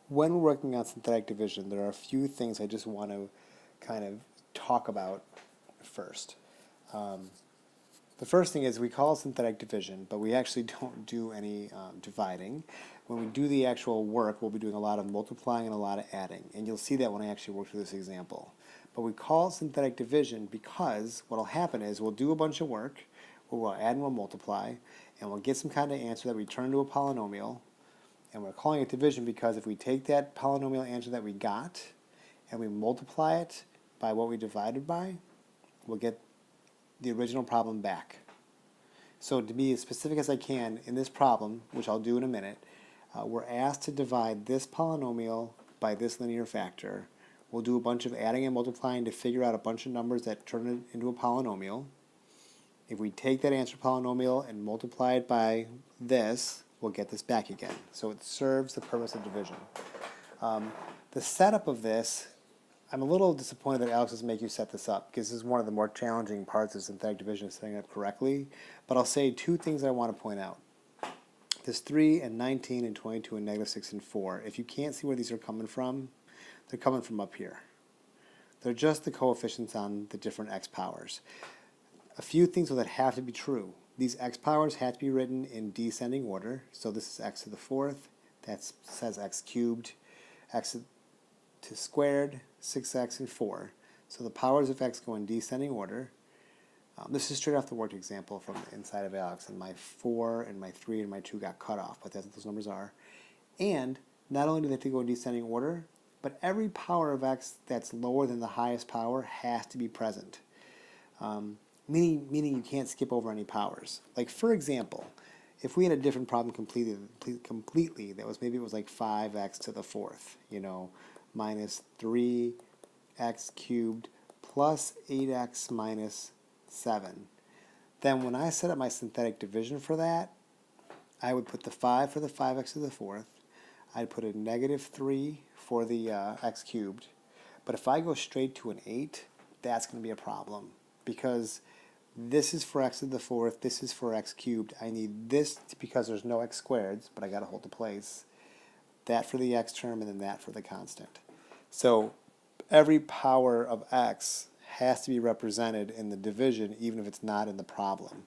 when we're working on synthetic division, there are a few things I just want to kind of talk about first. Um, the first thing is we call it synthetic division, but we actually don't do any dividing. When we do the actual work, we'll be doing a lot of multiplying and a lot of adding, and you'll see that when I actually work through this example. But we call it synthetic division because what will happen is we'll do a bunch of work, we'll add and we'll multiply, and we'll get some kind of answer that we turn into a polynomial. And we're calling it division because if we take that polynomial answer that we got and we multiply it by what we divided by, we'll get the original problem back. So to be as specific as I can, in this problem, which I'll do in a minute, we're asked to divide this polynomial by this linear factor. We'll do a bunch of adding and multiplying to figure out a bunch of numbers that turn it into a polynomial. If we take that answer polynomial and multiply it by this, we'll get this back again. So it serves the purpose of division. The setup of this, I'm a little disappointed that Alex doesn't make you set this up, because this is one of the more challenging parts of synthetic division, is setting it up correctly. But I'll say two things I want to point out. This 3 and 19 and 22 and negative 6 and 4, if you can't see where these are coming from, they're coming from up here. They're just the coefficients on the different x powers. A few things that have to be true. These x powers have to be written in descending order. So this is x to the fourth. That says x cubed, x to squared, 6x, and 4. So the powers of x go in descending order. This is straight off the worked example from the inside of Alex, and my 4 and my 3 and my 2 got cut off, but that's what those numbers are. And not only do they have to go in descending order, but every power of x that's lower than the highest power has to be present. Meaning you can't skip over any powers. Like, for example, if we had a different problem completely that was, maybe it was like 5x to the fourth, minus 3x cubed plus 8x minus 7. Then when I set up my synthetic division for that, I would put the 5 for the 5x to the fourth. I'd put a negative 3 for the x cubed. But if I go straight to an 8, that's going to be a problem, because this is for x to the fourth, this is for x cubed. I need this because there's no x squareds, but I got to hold the place. That for the x term, and then that for the constant. So every power of x has to be represented in the division, even if it's not in the problem.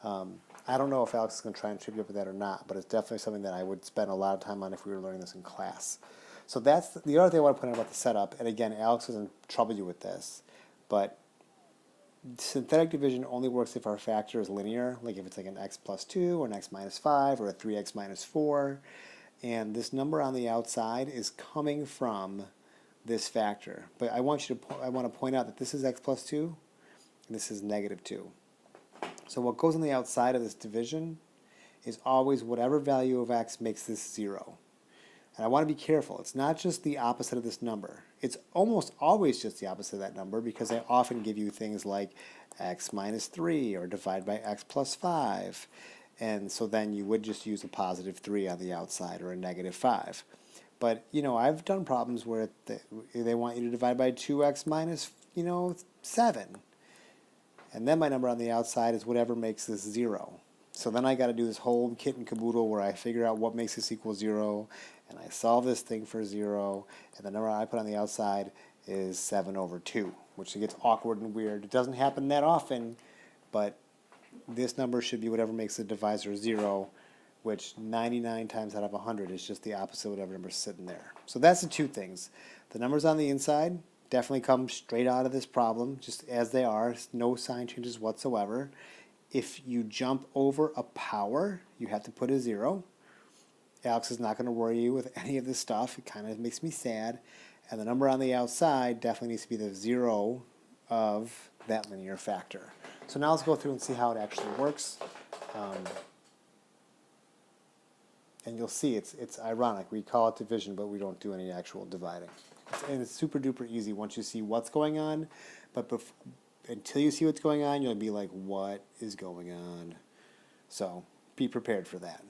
I don't know if Alex is going to try and trip you up with that or not, but it's definitely something that I would spend a lot of time on if we were learning this in class. So that's the other thing I want to point out about the setup. And again, Alex doesn't trouble you with this, but synthetic division only works if our factor is linear, like if it's like an x plus 2 or an x minus 5 or a 3x minus 4. And this number on the outside is coming from this factor. But I want to point out that this is x plus 2 and this is negative 2. So what goes on the outside of this division is always whatever value of x makes this 0. And I want to be careful. It's not just the opposite of this number. It's almost always just the opposite of that number, because I often give you things like x minus 3 or divide by x plus 5. And so then you would just use a positive 3 on the outside or a negative 5. But, I've done problems where they want you to divide by 2x minus, 7. And then my number on the outside is whatever makes this 0. So then I got to do this whole kit and caboodle where I figure out what makes this equal 0, and I solve this thing for 0, and the number I put on the outside is 7 over 2, which gets awkward and weird. It doesn't happen that often, but this number should be whatever makes the divisor 0, which 99 times out of 100 is just the opposite of whatever number's sitting there. So that's the two things. The numbers on the inside definitely come straight out of this problem, just as they are, no sign changes whatsoever. If you jump over a power, you have to put a 0. Alex is not going to worry you with any of this stuff. It kind of makes me sad. And the number on the outside definitely needs to be the 0 of that linear factor. So now let's go through and see how it actually works. And you'll see it's ironic. We call it division, but we don't do any actual dividing. And it's super duper easy once you see what's going on. But until you see what's going on, you'll be like, what is going on? So be prepared for that.